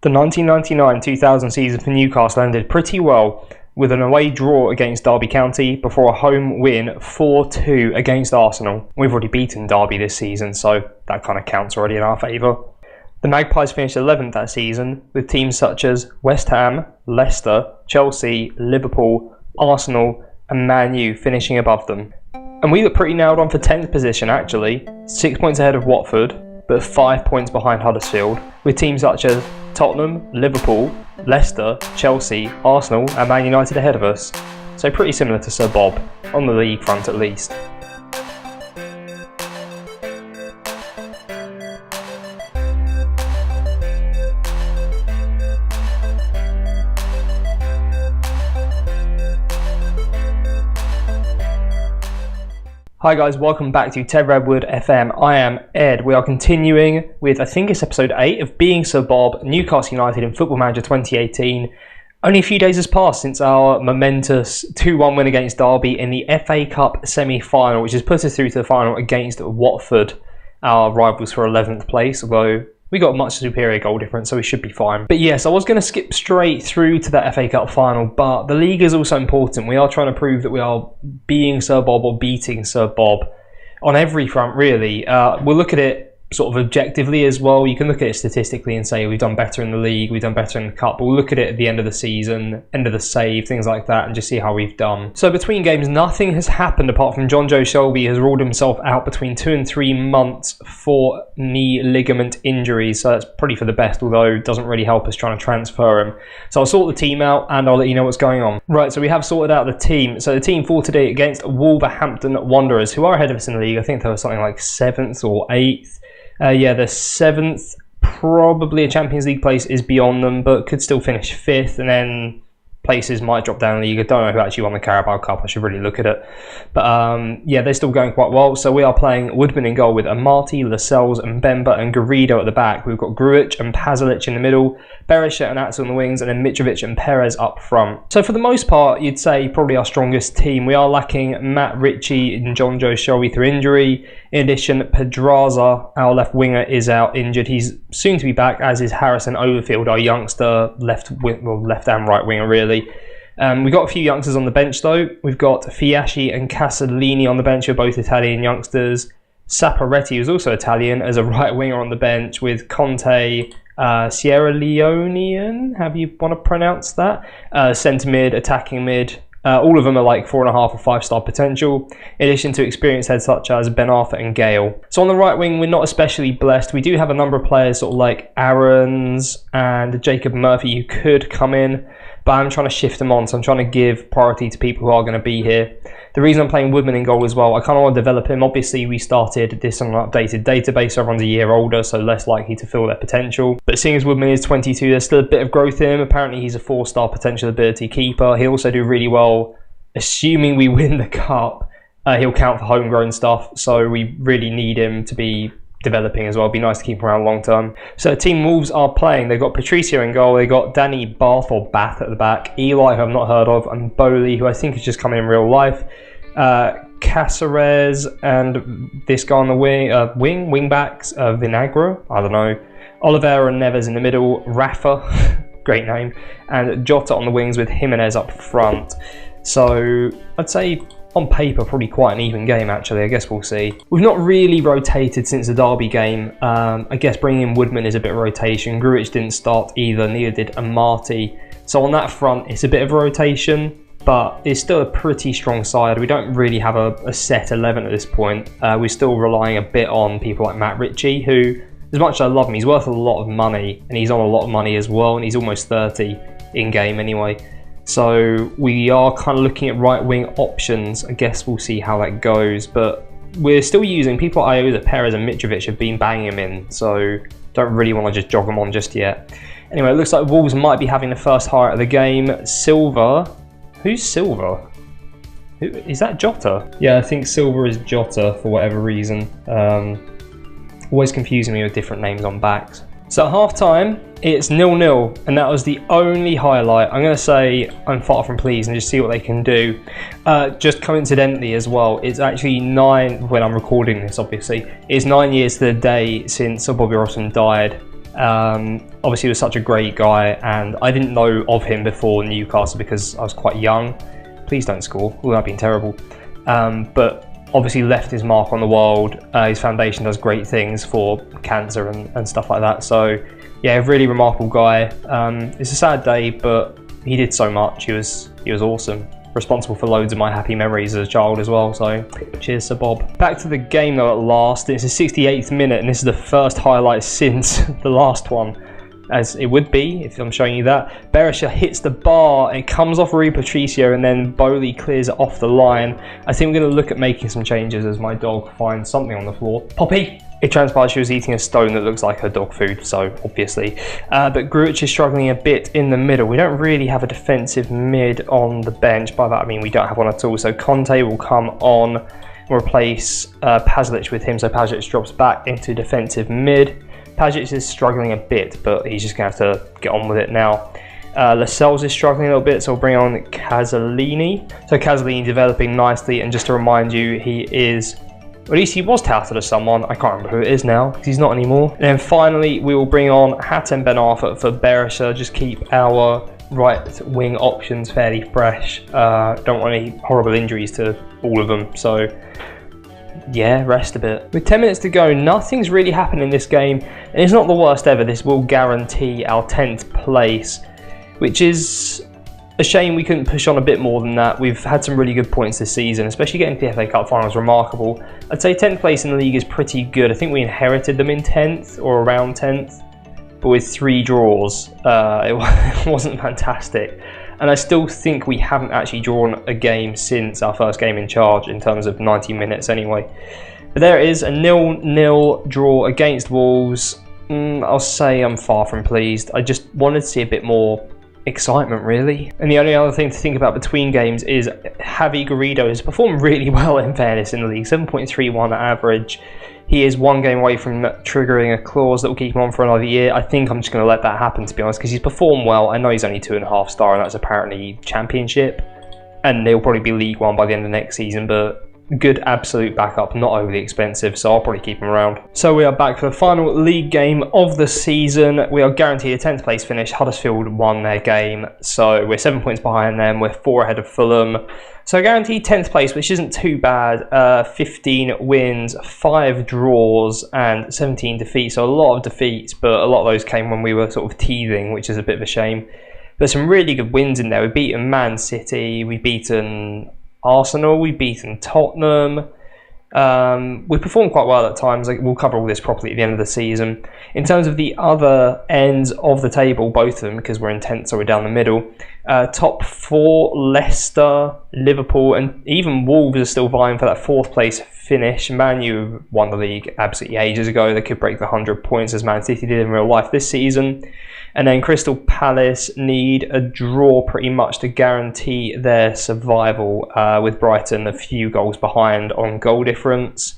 The 1999-2000 season for Newcastle ended pretty well, with an away draw against Derby County before a home win 4-2 against Arsenal. We've already beaten Derby this season, so that kind of counts already in our favour. The Magpies finished 11th that season, with teams such as West Ham, Leicester, Chelsea, Liverpool, Arsenal and Man U finishing above them. And we look pretty nailed on for 10th position actually, 6 points ahead of Watford, but 5 points behind Huddersfield, with teams such as Tottenham, Liverpool, Leicester, Chelsea, Arsenal and Man United ahead of us. So pretty similar to Sir Bob, on the league front at least. Hi guys, welcome back to TedRedwood FM. I am Ed. We are continuing with, I think it's episode 8 of Being Sir Bob, Newcastle United in Football Manager 2018. Only a few days has passed since our momentous 2-1 win against Derby in the FA Cup semi-final, which has put us through to the final against Watford, our rivals for 11th place, although we got a much superior goal difference, so we should be fine. But yes, I was going to skip straight through to that FA Cup final, but the league is also important. We are trying to prove that we are being Sir Bob or beating Sir Bob on every front, really. We'll look at it sort of objectively as well. You can look at it statistically and say we've done better in the league, we've done better in the cup, but we'll look at it at the end of the season, end of the save, things like that, and just see how we've done. So between games, nothing has happened apart from John Joe Shelby has ruled himself out between 2 and 3 months for knee ligament injuries, so that's pretty for the best, although it doesn't really help us trying to transfer him. So I'll sort the team out and I'll let you know what's going on. Right, so we have sorted out the team. So the team for today against Wolverhampton Wanderers, who are ahead of us in the league. I think they were something like 7th or 8th. Yeah, the 7th, probably a Champions League place is beyond them, but could still finish 5th, and then places might drop down in the league. I don't know who actually won the Carabao Cup, I should really look at it. But yeah, they're still going quite well. So we are playing Woodman in goal with Amati, Lascelles and Bemba and Garrido at the back. We've got Grujic and Pazalic in the middle, Berisha and Atsu on the wings, and then Mitrovic and Perez up front. So for the most part, you'd say probably our strongest team. We are lacking Matt Ritchie and John Joe Shelby through injury. In addition, Pedraza, our left winger, is out injured. He's soon to be back, as is Harrison Overfield, our youngster left and right winger, really. We've got a few youngsters on the bench, though. We've got Fiaschi and Casalini on the bench, who are both Italian youngsters. Saparetti, who's also Italian, as a right winger on the bench, with Conte, Sierra Leonean, how do you want to pronounce that? Centre mid, attacking mid. All of them are like 4.5 or 5-star potential, in addition to experienced heads such as Ben Arthur and Gale. So on the right wing, we're not especially blessed. We do have a number of players sort of like Aarons and Jacob Murphy who could come in, but I'm trying to shift them on, so I'm trying to give priority to people who are going to be here. The reason I'm playing Woodman in goal as well, I kind of want to develop him. Obviously, we started this on an updated database, so everyone's a year older, so less likely to fill their potential. But seeing as Woodman is 22, there's still a bit of growth in him. Apparently, he's a 4-star potential ability keeper. He'll also do really well, assuming we win the cup. He'll count for homegrown stuff, so we really need him to be developing as well. It'd be nice to keep him around long term. So Team Wolves are playing. They've got Patricio in goal. They've got Danny Bath or Bath at the back. Eli, who I've not heard of, and Bowley, who I think has just come in real life. Caceres and this guy on the wing backs, Vinagro, I don't know. Oliveira and Neves in the middle. Rafa, great name, and Jota on the wings with Jimenez up front. So I'd say on paper probably quite an even game actually. I guess we'll see. We've not really rotated since the Derby game. I guess bringing in Woodman is a bit of rotation. Grujic didn't start either, neither did Amati. So on that front it's a bit of a rotation, but it's still a pretty strong side. We don't really have a set 11 at this point. We're still relying a bit on people like Matt Ritchie, who, as much as I love him, he's worth a lot of money, and he's on a lot of money as well, and he's almost 30 in game anyway. So we are kind of looking at right wing options. I guess we'll see how that goes, but we're still using people like Iota, Perez and Mitrovic have been banging him in, so don't really want to just jog them on just yet. Anyway, it looks like Wolves might be having the first hire of the game. Silva. Who's Silva? Who, is that Jota? Yeah, I think Silva is Jota for whatever reason. Always confusing me with different names on backs. So at half time, it's 0-0, and that was the only highlight. I'm going to say I'm far from pleased and just see what they can do. Just coincidentally as well, it's actually when I'm recording this obviously, it's 9 years to the day since Sir Bobby Robson died. obviously he was such a great guy, and I didn't know of him before Newcastle because I was quite young. Please don't score, oh, that'd been terrible. But obviously left his mark on the world. His foundation does great things for cancer and stuff like that. So yeah, really remarkable guy. It's a sad day, but he did so much. He was awesome. Responsible for loads of my happy memories as a child as well, so cheers Sir Bob. Back to the game though at last. It's the 68th minute and this is the first highlight since the last one, as it would be if I'm showing you that. Berisha hits the bar, it comes off Rui Patricio and then Bowley clears it off the line. I think we're going to look at making some changes as my dog finds something on the floor. Poppy! It transpires she was eating a stone that looks like her dog food, so obviously. But Grujic is struggling a bit in the middle. We don't really have a defensive mid on the bench. By that I mean we don't have one at all. So Conte will come on and replace Pasalic with him. So Pasalic drops back into defensive mid. Pasalic is struggling a bit, but he's just going to have to get on with it now. Lascelles is struggling a little bit, so we'll bring on Casalini. So Casalini developing nicely, and just to remind you, he is... Or at least he was touted as someone, I can't remember who it is now, because he's not anymore. And then finally, we will bring on Hatem Ben Arfa for Berisha, just keep our right wing options fairly fresh. Don't want any horrible injuries to all of them, so yeah, rest a bit. With 10 minutes to go, nothing's really happened in this game, and it's not the worst ever. This will guarantee our 10th place, which is a shame we couldn't push on a bit more than that. We've had some really good points this season, especially getting to the FA Cup final is remarkable. I'd say 10th place in the league is pretty good. I think we inherited them in 10th or around 10th, but with 3 draws, it wasn't fantastic. And I still think we haven't actually drawn a game since our first game in charge in terms of 90 minutes anyway. But there it is, a 0-0 draw against Wolves. I'll say I'm far from pleased. I just wanted to see a bit more excitement really. And the only other thing to think about between games is Javi Garrido has performed really well in fairness in the league, 7.31 average. He is 1 game away from triggering a clause that will keep him on for another year. I think I'm just going to let that happen, to be honest, because he's performed well. I know he's only 2.5 star and that's apparently Championship, and he'll probably be League One by the end of next season, but good absolute backup, not overly expensive, so I'll probably keep him around. So we are back for the final league game of the season. We are guaranteed a 10th place finish. Huddersfield won their game, so we're 7 points behind them. We're 4 ahead of Fulham. So guaranteed 10th place, which isn't too bad. 15 wins, 5 draws, and 17 defeats. So a lot of defeats, but a lot of those came when we were sort of teething, which is a bit of a shame. There's some really good wins in there. We've beaten Man City, we've beaten Arsenal, we've beaten Tottenham. We performed quite well at times. We'll cover all this properly at the end of the season. In terms of the other ends of the table, both of them, because we're in 10th, so we're down the middle. Top 4, Leicester, Liverpool, and even Wolves are still vying for that 4th place finish. Man U won the league absolutely ages ago. They could break the 100 points as Man City did in real life this season. And then Crystal Palace need a draw pretty much to guarantee their survival, with Brighton a few goals behind on goal difference.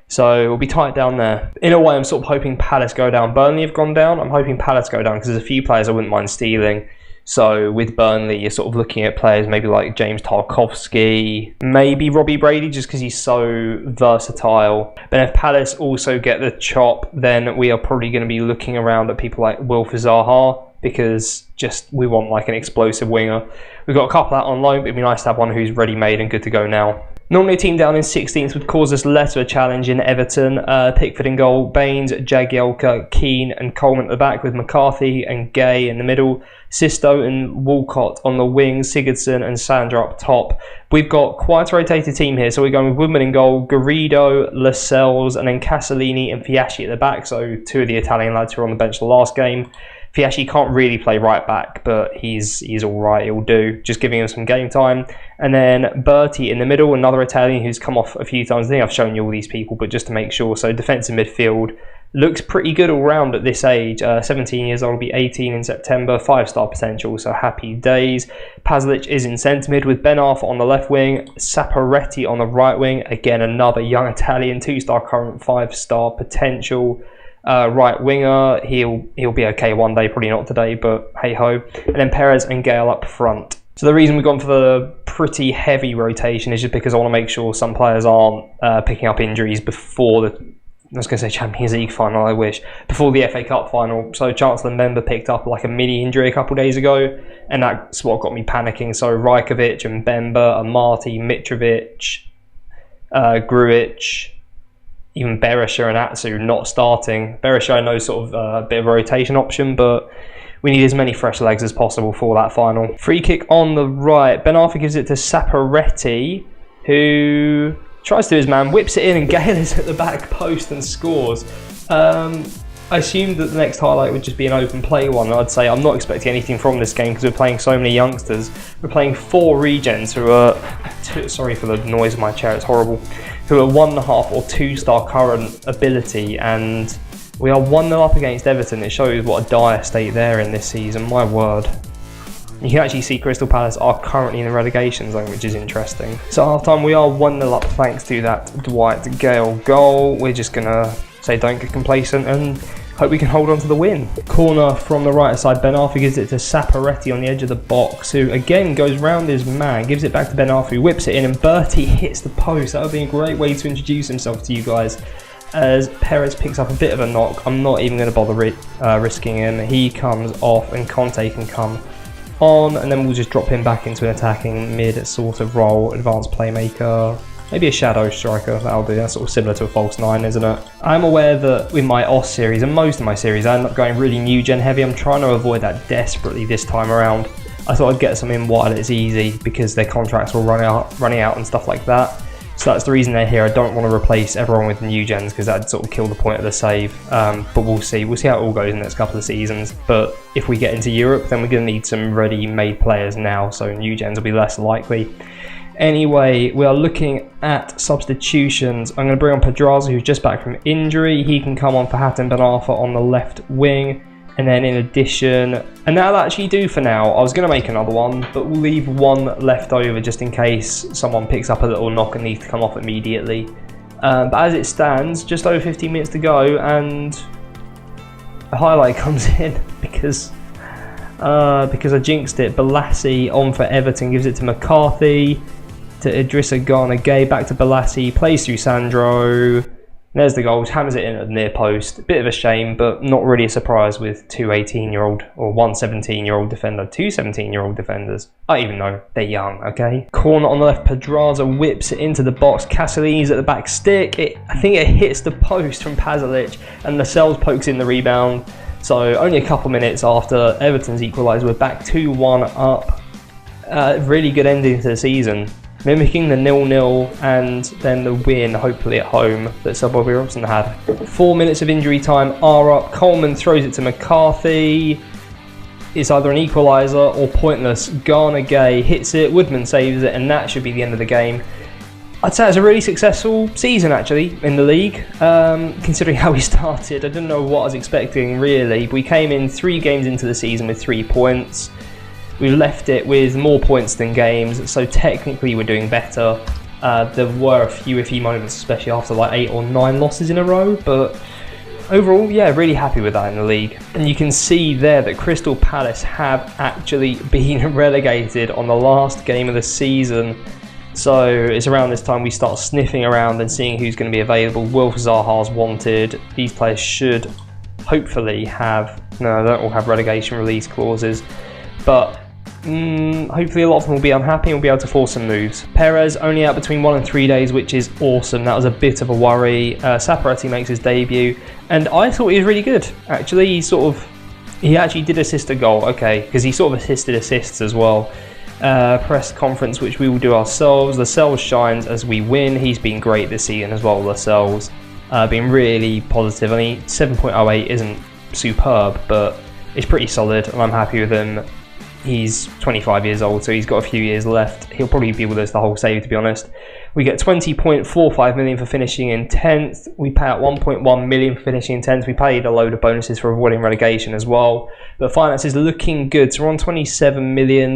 So we'll be tight down there. In a way, I'm sort of hoping Palace go down. Burnley have gone down. I'm hoping Palace go down because there's a few players I wouldn't mind stealing. So with Burnley, you're sort of looking at players maybe like James Tarkowski, maybe Robbie Brady, just because he's so versatile. But if Palace also get the chop, then we are probably going to be looking around at people like Wilf Zaha, because just we want like an explosive winger. We've got a couple out on loan, but it'd be nice to have one who's ready-made and good to go now. Normally a team down in 16th would cause us less of a challenge in Everton. Pickford in goal, Baines, Jagielka, Keane and Coleman at the back, with McCarthy and Gay in the middle, Sisto and Walcott on the wings, Sigurdsson and Sandra up top. We've got quite a rotated team here, so we're going with Woodman in goal, Garrido, Lascelles and then Casalini and Fiaschi at the back, so 2 of the Italian lads who were on the bench the last game. Fiaschi can't really play right back, but he's all right, he'll do, just giving him some game time. And then Berti in the middle, another Italian who's come off a few times. I think I've shown you all these people, but just to make sure. So defensive midfield looks pretty good all round at this age. 17 years old, will be 18 in September, 5-star potential, so happy days. Pasalic is in centre mid with Ben Arfa on the left wing, Saporetti on the right wing. Again, another young Italian, 2-star current, 5-star potential. Right winger, he'll be okay one day, probably not today, but hey ho. And then Perez and Gale up front. So the reason we've gone for the pretty heavy rotation is just because I want to make sure some players aren't picking up injuries before I was going to say Champions League final, I wish, before the FA Cup final. So Chancellor Member picked up like a mini injury a couple of days ago, and that's what got me panicking. So Rajkovic and Bemba, Amati, Mitrovic, Grujic, even Berisha and Atsu not starting. Berisha I know sort of a bit of a rotation option, but we need as many fresh legs as possible for that final. Free kick on the right. Ben Arthur gives it to Saparetti, who tries to his man, whips it in, and Gale is at the back post and scores. I assumed that the next highlight would just be an open play one. I'd say I'm not expecting anything from this game because we're playing so many youngsters. We're playing 4 regens who are, sorry for the noise of my chair, it's horrible, who are 1.5 or 2-star current ability, and we are 1-0 up against Everton. It shows what a dire state they're in this season, my word. You can actually see Crystal Palace are currently in the relegation zone, which is interesting. So half time we are 1-0 up thanks to that Dwight Gale goal. We're just going to say don't get complacent and hope we can hold on to the win. Corner from the right side, Ben Arthur gives it to Saparetti on the edge of the box, who again goes round his man, gives it back to Ben Arthur, who whips it in, and Bertie hits the post. That would be a great way to introduce himself to you guys, as Perez picks up a bit of a knock. I'm not even going to bother risking him. He comes off and Conte can come on, and then we'll just drop him back into an attacking mid sort of role, advanced playmaker, maybe a shadow striker. That'll do. That's sort of similar to a false 9, isn't it? I'm aware that with my OS series and most of my series I end up going really new gen heavy. I'm trying to avoid that desperately this time around. I thought I'd get some in while it's easy because their contracts were running out and stuff like that. So that's the reason they're here. I don't want to replace everyone with new gens because that'd sort of kill the point of the save. But we'll see. We'll see how it all goes in the next couple of seasons. But if we get into Europe, then we're going to need some ready-made players now. So new gens will be less likely. Anyway, we are looking at substitutions. I'm going to bring on Pedraza, who's just back from injury. He can come on for Hatem Ben Arfa on the left wing. And then in addition, and that'll actually do for now. I was going to make another one, but we'll leave one left over just in case someone picks up a little knock and needs to come off immediately. But as it stands, just over 15 minutes to go, and a highlight comes in because I jinxed it. Balassi on for Everton, gives it to McCarthy, to Idrissa Gana Gay, back to Balassi, plays through Sandro. There's the goal, hammers it in at the near post. Bit of a shame, but not really a surprise with two 18-year-old or one 17-year-old defender, two 17-year-old defenders. I even know they're young, okay? Corner on the left, Pedraza whips it into the box. Castellini's at the back stick. I think it hits the post from Pasalic, and Lascelles pokes in the rebound. So only a couple minutes after Everton's equaliser, we're back 2-1 up. Really good ending to the season, mimicking the 0-0 and then the win, hopefully at home, that Sir Bobby Robson had. 4 minutes of injury time are up. Coleman throws it to McCarthy. It's either an equaliser or pointless. Garner Gay hits it, Woodman saves it, and that should be the end of the game. I'd say it's a really successful season actually in the league, considering how we started. I didn't know what I was expecting really. We came in 3 games into the season with 3 points. We left it with more points than games, so technically we're doing better. There were a few iffy moments, especially after like 8 or 9 losses in a row, but overall, yeah, really happy with that in the league. And you can see there that Crystal Palace have actually been relegated on the last game of the season. So it's around this time we start sniffing around and seeing who's going to be available. Wilf Zaha's wanted. These players should hopefully have, no, they don't all have relegation release clauses, but hopefully a lot of them will be unhappy and will be able to force some moves. Perez only out between 1 and 3 days, which is awesome. That was a bit of a worry. Saparetti makes his debut, and I thought he was really good. Actually, he actually did assist a goal, okay, because he sort of assisted assists as well. Press conference, which we will do ourselves. Lascelles shines as we win. He's been great this season as well, Lascelles. Been really positive. I mean, 7.08 isn't superb, but it's pretty solid, and I'm happy with him. He's 25 years old, so he's got a few years left. He'll probably be with us the whole save, to be honest. We get 20.45 million for finishing in 10th. We pay out 1.1 million for finishing in 10th. We paid a load of bonuses for avoiding relegation as well. But finance is looking good. So we're on 27 million.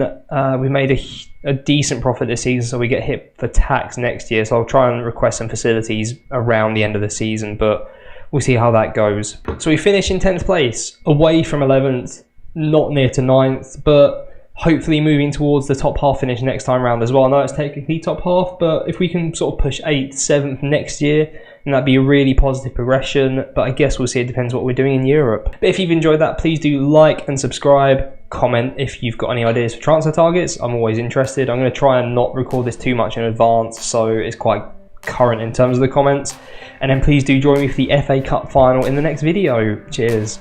We made a decent profit this season, so we get hit for tax next year. So I'll try and request some facilities around the end of the season, but we'll see how that goes. So we finish in 10th place, away from 11th. Not near to 9th, but hopefully moving towards the top half finish next time round as well. I know it's technically top half, but if we can sort of push 8th, 7th next year, then that'd be a really positive progression. But I guess we'll see. It depends what we're doing in Europe. But if you've enjoyed that, please do like and subscribe. Comment if you've got any ideas for transfer targets. I'm always interested. I'm going to try and not record this too much in advance, so it's quite current in terms of the comments. And then please do join me for the FA Cup final in the next video. Cheers.